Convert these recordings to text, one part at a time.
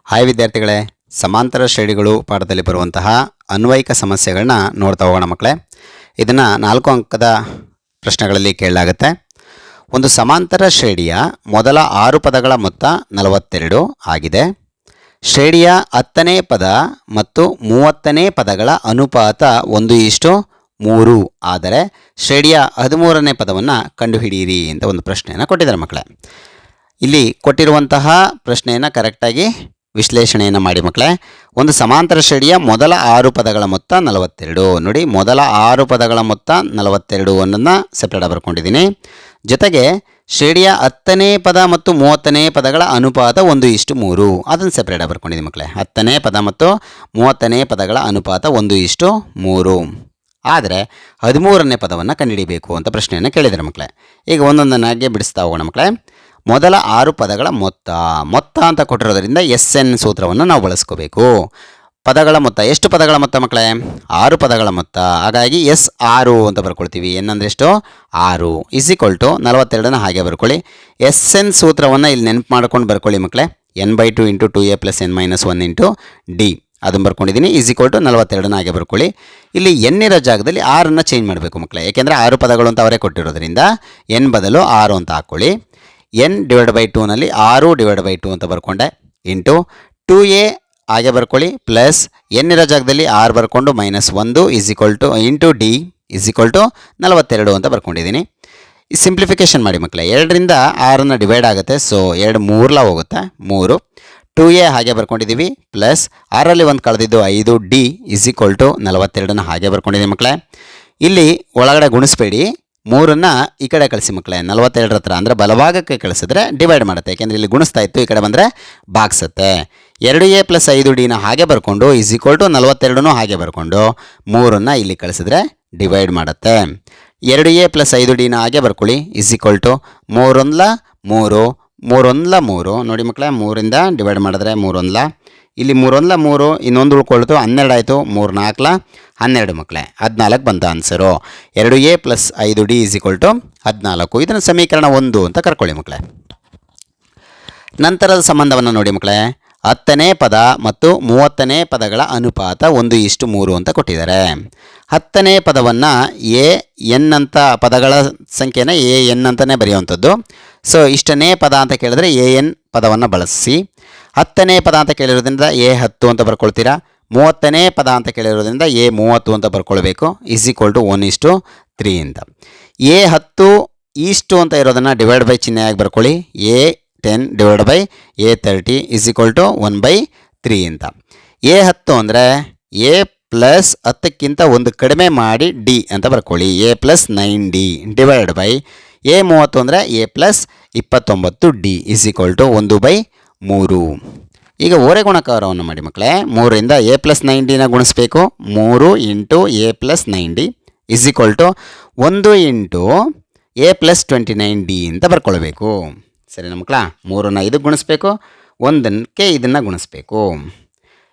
Hi ವಿದ್ಯಾರ್ಥಿಗಳೇ, ಸಮಾಂತರ ಶ್ರೇಣಿಗಳು ಪಾಠದಲ್ಲಿ ಬರುವಂತಹ ಅನ್ವಯಿಕ ಸಮಸ್ಯೆಗಳನ್ನ ನೋಡ್ತಾ ಹೋಗೋಣ ಮಕ್ಕಳೇ. ಇದನ್ನು 4 ಅಂಕದ ಪ್ರಶ್ನೆಗಳಲ್ಲಿ ಕೇಳಲಾಗುತ್ತೆ. ಒಂದು ಸಮಾಂತರ ಶ್ರೇಣಿಯ ಮೊದಲ 6 ಪದಗಳ ಮೊತ್ತ 42 ಆಗಿದೆ. ಶ್ರೇಣಿಯ 10ನೇ ಪದ ಮತ್ತು 30ನೇ ಪದಗಳ ಅನುಪಾತ 1:3 ಆದರೆ ಶ್ರೇಣಿಯ 13ನೇ ಪದವನ್ನು ಕಂಡುಹಿಡಿಯಿರಿ ಅಂತ ಒಂದು ಪ್ರಶ್ನೆಯನ್ನು ಕೊಟ್ಟಿದ್ದಾರೆ ಮಕ್ಕಳೇ. ಇಲ್ಲಿ ಕೊಟ್ಟಿರುವಂತಹ ಪ್ರಶ್ನೆಯನ್ನು ಕರೆಕ್ಟಾಗಿ ವಿಶ್ಲೇಷಣೆಯನ್ನು ಮಾಡಿ ಮಕ್ಕಳೇ. ಒಂದು ಸಮಾಂತರ ಶ್ರೇಣಿಯ ಮೊದಲ 6 ಪದಗಳ ಮೊತ್ತ 42. ನೋಡಿ, ಮೊದಲ 6 ಪದಗಳ ಮೊತ್ತ 42 ಅನ್ನನ್ನು ಸೆಪ್ರೇಟ್ ಬರ್ಕೊಂಡಿದ್ದೀನಿ. ಜೊತೆಗೆ ಶ್ರೇಣಿಯ 10ನೇ ಪದ ಮತ್ತು 30ನೇ ಪದಗಳ ಅನುಪಾತ 1:3 ಅದನ್ನು ಸೆಪ್ರೇಟ್ ಬರ್ಕೊಂಡಿದ್ದೀನಿ ಮಕ್ಕಳೇ. 10ನೇ ಪದ ಮತ್ತು 30ನೇ ಪದಗಳ ಅನುಪಾತ 1:3 ಆದರೆ 13ನೇ ಪದವನ್ನು ಕಂಡುಹಿಡಿಯಬೇಕು ಅಂತ ಪ್ರಶ್ನೆಯನ್ನು ಕೇಳಿದ್ದಾರೆ ಮಕ್ಕಳೇ. ಈಗ ಒಂದೊಂದನ್ನಾಗಿ ಬಿಡಿಸ್ತಾ ಹೋಗೋಣ ಮಕ್ಕಳೇ. ಮೊದಲ 6 ಪದಗಳ ಮೊತ್ತ ಅಂತ ಕೊಟ್ಟಿರೋದ್ರಿಂದ SN ಸೂತ್ರವನ್ನು ನಾವು ಬಳಸ್ಕೋಬೇಕು. ಪದಗಳ ಮೊತ್ತ, ಎಷ್ಟು ಪದಗಳ ಮೊತ್ತ ಮಕ್ಕಳೇ? 6 ಪದಗಳ ಮೊತ್ತ. ಹಾಗಾಗಿ S6 ಅಂತ ಬರ್ಕೊಳ್ತೀವಿ. N ಅಂದರೆ ಎಷ್ಟು? 6 = 42ನ ಹಾಗೆ ಬರ್ಕೊಳ್ಳಿ. SN ಸೂತ್ರವನ್ನು ಇಲ್ಲಿ ನೆನಪು ಮಾಡ್ಕೊಂಡು ಬರ್ಕೊಳ್ಳಿ ಮಕ್ಕಳೇ. n/2 × 2a + n - 1 × d ಅದನ್ನು ಬರ್ಕೊಂಡಿದ್ದೀನಿ. = 42ನ ಹಾಗೆ ಬರ್ಕೊಳ್ಳಿ. ಇಲ್ಲಿ n ಇರೋ ಜಾಗದಲ್ಲಿ 6ಅನ್ನು ಚೇಂಜ್ ಮಾಡಬೇಕು ಮಕ್ಕಳೇ. ಯಾಕೆಂದರೆ 6 ಪದಗಳು ಅಂತ ಅವರೇ ಕೊಟ್ಟಿರೋದ್ರಿಂದ n ಬದಲು 6 ಅಂತ ಹಾಕ್ಕೊಳ್ಳಿ. n/2 ನಲ್ಲಿ 6/2 ಅಂತ ಬರ್ಕೊಂಡೆ ಇಂಟು 2a ಹಾಗೆ ಬರ್ಕೊಳ್ಳಿ ಪ್ಲಸ್ n ಇರೋ ಜಾಗದಲ್ಲಿ 6 ಬರ್ಕೊಂಡು -1 ಇಂಟು d = 42 ಅಂತ ಬರ್ಕೊಂಡಿದ್ದೀನಿ. ಸಿಂಪ್ಲಿಫಿಕೇಶನ್ ಮಾಡಿ ಮಕ್ಕಳೇ. 2ರಿಂದ 6ಅನ್ನು ಡಿವೈಡ್ ಆಗುತ್ತೆ. ಸೊ 2 3 ಹೋಗುತ್ತೆ, 3. 2a ಹಾಗೆ ಬರ್ಕೊಂಡಿದ್ದೀವಿ ಪ್ಲಸ್ 6ರಲ್ಲಿ 1 ಕಳೆದಿದ್ದು 5d = 42ನ ಹಾಗೆ ಬರ್ಕೊಂಡಿದ್ದೀವಿ ಮಕ್ಕಳೇ. ಇಲ್ಲಿ ಒಳಗಡೆ ಗುಣಿಸ್ಬೇಡಿ, 3ಅನ್ನು ಈ ಕಡೆ ಕಳಿಸಿ ಮಕ್ಕಳೇ. 42 ಹತ್ರ ಅಂದರೆ ಬಲಭಾಗಕ್ಕೆ ಕಳಿಸಿದ್ರೆ ಡಿವೈಡ್ ಮಾಡುತ್ತೆ. ಯಾಕೆಂದರೆ ಇಲ್ಲಿ ಗುಣಿಸ್ತಾ ಇತ್ತು, ಈ ಕಡೆ ಬಂದರೆ ಭಾಗಿಸುತ್ತೆ. 2a + 5dನ ಹಾಗೆ ಬರ್ಕೊಂಡು = 42ನೂ ಹಾಗೆ ಬರ್ಕೊಂಡು 3ಅನ್ನು ಇಲ್ಲಿ ಕಳಿಸಿದ್ರೆ ಡಿವೈಡ್ ಮಾಡುತ್ತೆ. 2a + 5dನ ಹಾಗೆ ಬರ್ಕೊಳ್ಳಿ = 3 1 3 3 ನೋಡಿ ಮಕ್ಕಳೇ. 3ರಿಂದ ಡಿವೈಡ್ ಮಾಡಿದ್ರೆ 3 1 ಇಲ್ಲಿ 3 1 3 ಇನ್ನೊಂದು ಉಳ್ಕೊಳ್ತು 12 ಆಯಿತು. 3 4 12 ಮಕ್ಕಳೇ. 14 ಬಂತ ಆನ್ಸರು. 2a + 5d = 14. ಇದನ್ನು ಸಮೀಕರಣ 1 ಅಂತ ಕರ್ಕೊಳ್ಳಿ ಮಕ್ಕಳೇ. ನಂತರದ ಸಂಬಂಧವನ್ನು ನೋಡಿ ಮಕ್ಕಳೇ. 10ನೇ ಪದ ಮತ್ತು 30ನೇ ಪದಗಳ ಅನುಪಾತ 1:3 ಅಂತ ಕೊಟ್ಟಿದ್ದಾರೆ. 10ನೇ ಪದವನ್ನು n ಅಂತ ಪದಗಳ ಸಂಖ್ಯೆನ n ಅಂತಲೇ ಬರೆಯುವಂಥದ್ದು. ಸೊ ಇಷ್ಟನೇ ಪದ ಅಂತ ಕೇಳಿದ್ರೆ n ಪದವನ್ನು ಬಳಸಿ. 10ನೇ ಪದ ಅಂತ ಕೇಳಿರೋದ್ರಿಂದ A10 ಅಂತ ಬರ್ಕೊಳ್ತೀರಾ. 30ನೇ ಪದ ಅಂತ ಕೇಳಿರೋದ್ರಿಂದ A30 ಅಂತ ಬರ್ಕೊಳ್ಬೇಕು. = 1:3 ಅಂತ. A10 ಈಸ್ಟು ಅಂತ ಇರೋದನ್ನು ಡಿವೈಡ್ ಬೈ ಚಿಹ್ನೆಯಾಗಿ ಬರ್ಕೊಳ್ಳಿ. A10 / A30 = 1/3 ಅಂತ. A10 ಅಂದರೆ A + 10ಕ್ಕಿಂತ 1 ಕಡಿಮೆ ಮಾಡಿ d ಅಂತ ಬರ್ಕೊಳ್ಳಿ. A + 9d divide by A30 ಅಂದರೆ A + 29d = 1/3. ಈಗ ಓರೆ ಗುಣಕಾರವನ್ನು ಮಾಡಿ ಮಕ್ಕಳೇ. 3ರಿಂದ A + 9dನ ಗುಣಿಸ್ಬೇಕು. 3 × A + 9d = 1 × A + 29d ಅಂತ ಬರ್ಕೊಳ್ಬೇಕು. ಸರಿನಾ ಮಕ್ಕಳ? 3ಅನ್ನು ಇದಕ್ಕೆ ಗುಣಿಸ್ಬೇಕು, 1ಕ್ಕೆ ಇದನ್ನು ಗುಣಿಸ್ಬೇಕು.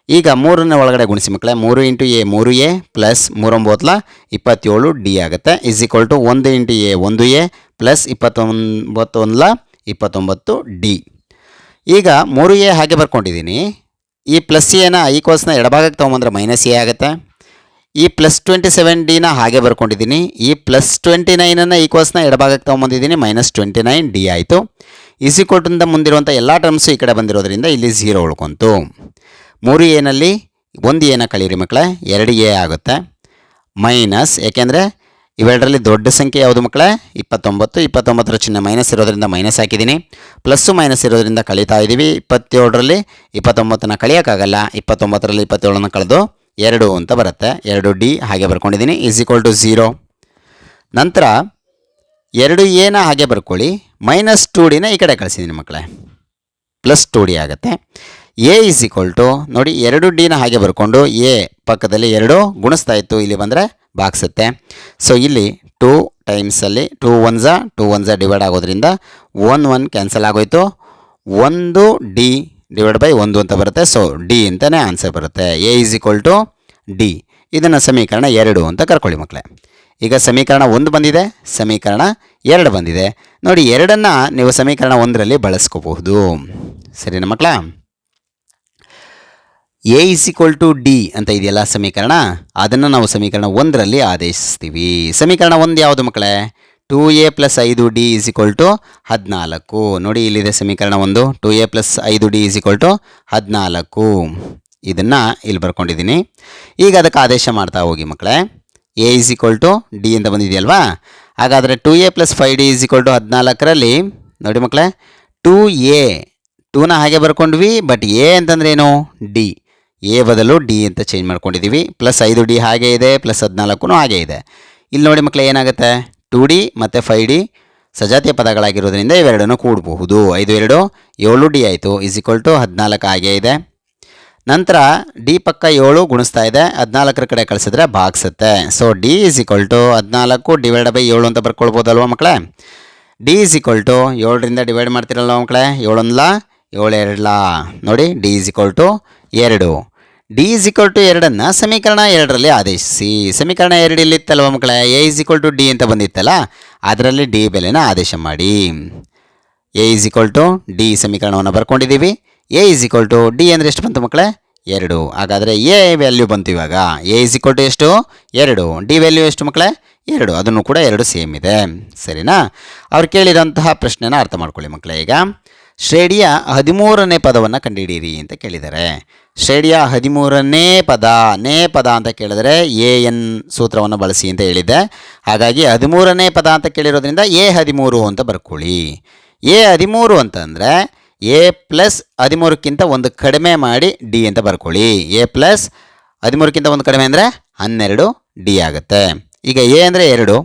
ಈಗ 3ನ ಒಳಗಡೆ ಗುಣಿಸಿ ಮಕ್ಕಳೇ. 3 × A 3a ಪ್ಲಸ್ 3 9 27d ಆಗುತ್ತೆ. = 1 × A 1a ಪ್ಲಸ್ 29 29d. ಈಗ 3a ಹಾಗೆ ಬರ್ಕೊಂಡಿದ್ದೀನಿ. ಈ ಪ್ಲಸ್ ಎನ ಈ ಕೋರ್ಸ್ನ ಎಡಭಾಗಕ್ಕೆ ತೊಗೊಂಬಂದ್ರೆ -a ಆಗುತ್ತೆ. ಈ ಪ್ಲಸ್ 27dನ ಹಾಗೆ ಬರ್ಕೊಂಡಿದ್ದೀನಿ. ಈ ಪ್ಲಸ್ 29ಅನ್ನು ಈ ಕೋರ್ಸ್ನ ಎಡಭಾಗಕ್ಕೆ ತೊಗೊಂಬಂದಿದ್ದೀನಿ. -29d ಆಯಿತು. = ಮುಂದಿರುವಂಥ ಎಲ್ಲ ಟರ್ಮ್ಸು ಈ ಕಡೆ ಬಂದಿರೋದ್ರಿಂದ ಇಲ್ಲಿ 0 ಉಳ್ಕೊಂತು. 3aನಲ್ಲಿ 1a ಕಳೀರಿ ಮಕ್ಕಳೇ. 2a ಆಗುತ್ತೆ. ಮೈನಸ್, ಯಾಕೆಂದರೆ ಇವೆರಡರಲ್ಲಿ ದೊಡ್ಡ ಸಂಖ್ಯೆ ಯಾವುದು ಮಕ್ಕಳೇ? 29. 29ರ ಚಿಹ್ನೆ ಮೈನಸ್ ಇರೋದ್ರಿಂದ ಮೈನಸ್ ಹಾಕಿದ್ದೀನಿ. ಪ್ಲಸ್ಸು ಮೈನಸ್ ಇರೋದ್ರಿಂದ ಕಳೀತಾ ಇದ್ದೀವಿ. 27ರಲ್ಲಿ 29ನ ಕಳಿಯೋಕ್ಕಾಗಲ್ಲ. 29ರಲ್ಲಿ 27ನ ಕಳೆದು 2 ಅಂತ ಬರುತ್ತೆ. 2d ಹಾಗೆ ಬರ್ಕೊಂಡಿದ್ದೀನಿ. = 0. ನಂತರ 2aನ ಹಾಗೆ ಬರ್ಕೊಳ್ಳಿ. -2dನ ಈ ಕಡೆ ಕಳಿಸಿದ್ದೀನಿ ಮಕ್ಕಳೇ. +2d ಆಗುತ್ತೆ. A = ನೋಡಿ 2dನ ಹಾಗೆ ಬರ್ಕೊಂಡು A ಪಕ್ಕದಲ್ಲಿ 2 ಗುಣಿಸ್ತಾ ಇತ್ತು, ಇಲ್ಲಿ ಬಂದರೆ ಭಾಗಿಸುತ್ತೆ. ಸೊ ಇಲ್ಲಿ 2 ಟೈಮ್ಸಲ್ಲಿ 2 1 ಡಿವೈಡ್ ಆಗೋದ್ರಿಂದ 1 1 ಕ್ಯಾನ್ಸಲ್ ಆಗೋಯ್ತು. 1d / 1 ಅಂತ ಬರುತ್ತೆ. ಸೊ d ಅಂತಲೇ ಆನ್ಸರ್ ಬರುತ್ತೆ. A = d. ಇದನ್ನು ಸಮೀಕರಣ 2 ಅಂತ ಕರ್ಕೊಳ್ಳಿ ಮಕ್ಕಳೇ. ಈಗ ಸಮೀಕರಣ 1 ಬಂದಿದೆ, ಸಮೀಕರಣ 2 ಬಂದಿದೆ. ನೋಡಿ, 2ಅನ್ನು ನೀವು ಸಮೀಕರಣ 1ರಲ್ಲಿ ಬಳಸ್ಕೋಬಹುದು. ಸರಿನಾ ಮಕ್ಕಳ? A is equal to D ಅಂತ ಇದೆಯಲ್ಲ ಸಮೀಕರಣ, ಅದನ್ನು ನಾವು ಸಮೀಕರಣ 1ರಲ್ಲಿ ಆದೇಶಿಸ್ತೀವಿ. ಸಮೀಕರಣ 1 ಯಾವುದು ಮಕ್ಕಳೇ? 2a + 5d is equal to 14. ನೋಡಿ ಇಲ್ಲಿದೆ ಸಮೀಕರಣ 1, 2a + 5d is equal to 14. ಇದನ್ನು ಇಲ್ಲಿ ಬರ್ಕೊಂಡಿದ್ದೀನಿ. ಈಗ ಅದಕ್ಕೆ ಆದೇಶ ಮಾಡ್ತಾ ಹೋಗಿ ಮಕ್ಕಳೇ. A is equal to D ಅಂತ ಬಂದಿದೆಯಲ್ವಾ? ಹಾಗಾದರೆ 2a + 5d is equal to 14ರಲ್ಲಿ ನೋಡಿ ಮಕ್ಕಳೇ, 2a 2ನ ಹಾಗೆ ಬರ್ಕೊಂಡ್ವಿ, ಬಟ್ ಎ ಅಂತಂದ್ರೆ ಏನು? ಡಿ. ಎ ಬದಲು ಡಿ ಅಂತ ಚೇಂಜ್ ಮಾಡ್ಕೊಂಡಿದ್ದೀವಿ. +5d ಹಾಗೆ ಇದೆ, +14 ಹಾಗೆ ಇದೆ. ಇಲ್ಲಿ ನೋಡಿ ಮಕ್ಕಳೇ ಏನಾಗುತ್ತೆ, 2d ಮತ್ತು 5d ಸಜಾತಿಯ ಪದಗಳಾಗಿರೋದ್ರಿಂದ ಇವೆರಡನ್ನು ಕೂಡಬಹುದು. 5 2 7d ಆಯಿತು, ಇಸ್ ಈಕ್ವಲ್ ಟು 14 ಹಾಗೆ ಇದೆ. ನಂತರ ಡಿ ಪಕ್ಕ 7 ಗುಣಿಸ್ತಾ ಇದೆ, 14 ಕಡೆ ಕಳಿಸಿದ್ರೆ ಭಾಗಿಸುತ್ತೆ. So D is equal to 14 / 7 ಅಂತ ಬರ್ಕೊಳ್ಬೋದಲ್ವ ಮಕ್ಕಳೇ? ಡಿ ಇಸ್ ಈಕ್ವಲ್ ಟು 7ರಿಂದ ಡಿವೈಡ್ ಮಾಡ್ತಿರಲ್ವ ಮಕ್ಕಳೇ? 7 1 7 2 ನೋಡಿ, D is equal to 2. D is equal to 2ಅನ್ನು ಸಮೀಕರಣ 2ರಲ್ಲಿ ಆದೇಶಿಸಿ. ಸಮೀಕರಣ 2 ಇಲ್ಲಿತ್ತಲ್ವ ಮಕ್ಕಳೇ? A is equal to D ಅಂತ ಬಂದಿತ್ತಲ್ಲ, ಅದರಲ್ಲಿ ಡಿ ಬೆಲೆನ ಆದೇಶ ಮಾಡಿ. A is equal to D ಸಮೀಕರಣವನ್ನು ಬರ್ಕೊಂಡಿದ್ದೀವಿ. A is equal to D ಅಂದರೆ ಎಷ್ಟು ಬಂತು ಮಕ್ಕಳೇ? 2. ಹಾಗಾದರೆ ಎ ವ್ಯಾಲ್ಯೂ ಬಂತು ಇವಾಗ. ಎ ಇಸ್ ಈಕ್ವಲ್ ಟು ಎಷ್ಟು? 2. ಡಿ ವ್ಯಾಲ್ಯೂ ಎಷ್ಟು ಮಕ್ಕಳೇ? 2. ಅದನ್ನು ಕೂಡ 2 ಸೇಮ್ ಇದೆ. ಸರಿನಾ? ಅವ್ರು ಕೇಳಿದಂತಹ ಪ್ರಶ್ನೆನ ಅರ್ಥ ಮಾಡ್ಕೊಳ್ಳಿ ಮಕ್ಕಳೇ. ಈಗ ಶ್ರೇಣಿಯ 13ನೇ ಪದವನ್ನು ಕಂಡುಹಿಡಿಯಿರಿ ಅಂತ ಕೇಳಿದ್ದಾರೆ. ಶ್ರೇಣಿಯ 13ನೇ ಪದ ಅಂತ ಕೇಳಿದರೆ ಎನ್ ಸೂತ್ರವನ್ನು ಬಳಸಿ ಅಂತ ಹೇಳಿದ್ದೆ. ಹಾಗಾಗಿ 13ನೇ ಪದ ಅಂತ ಕೇಳಿರೋದ್ರಿಂದ A13 ಅಂತ ಬರ್ಕೊಳ್ಳಿ. A13 ಅಂತಂದರೆ ಎ ಪ್ಲಸ್ 13ಕ್ಕಿಂತ ಒಂದು ಕಡಿಮೆ ಮಾಡಿ ಡಿ ಅಂತ ಬರ್ಕೊಳ್ಳಿ. ಎ ಪ್ಲಸ್ 13ಕ್ಕಿಂತ ಒಂದು ಕಡಿಮೆ ಅಂದರೆ 12 ಡಿ ಆಗುತ್ತೆ. ಈಗ ಎ ಅಂದರೆ 2,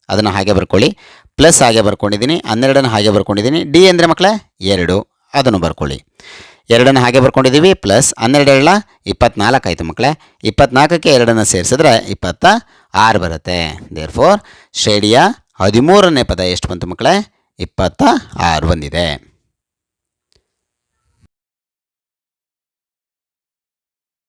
ಅದನ್ನು ಹಾಗೆ ಬರ್ಕೊಳ್ಳಿ. ಪ್ಲಸ್ ಹಾಗೆ ಬರ್ಕೊಂಡಿದ್ದೀನಿ, 12 ಹಾಗೆ ಬರ್ಕೊಂಡಿದ್ದೀನಿ. ಡಿ ಅಂದರೆ ಮಕ್ಕಳೇ 2, ಅದನ್ನು ಬರ್ಕೊಳ್ಳಿ. 2 ಹಾಗೆ ಬರ್ಕೊಂಡಿದ್ದೀವಿ. ಪ್ಲಸ್ 12 24 ಆಯಿತು ಮಕ್ಕಳೇ. 24ಕ್ಕೆ 2 ಸೇರಿಸಿದ್ರೆ 26 ಬರುತ್ತೆ. ದೇರ್ಫೋರ್ ಶ್ರೇಣಿಯ 13ನೇ ಪದ ಎಷ್ಟು ಬಂತು ಮಕ್ಕಳೇ? 26 ಬಂದಿದೆ.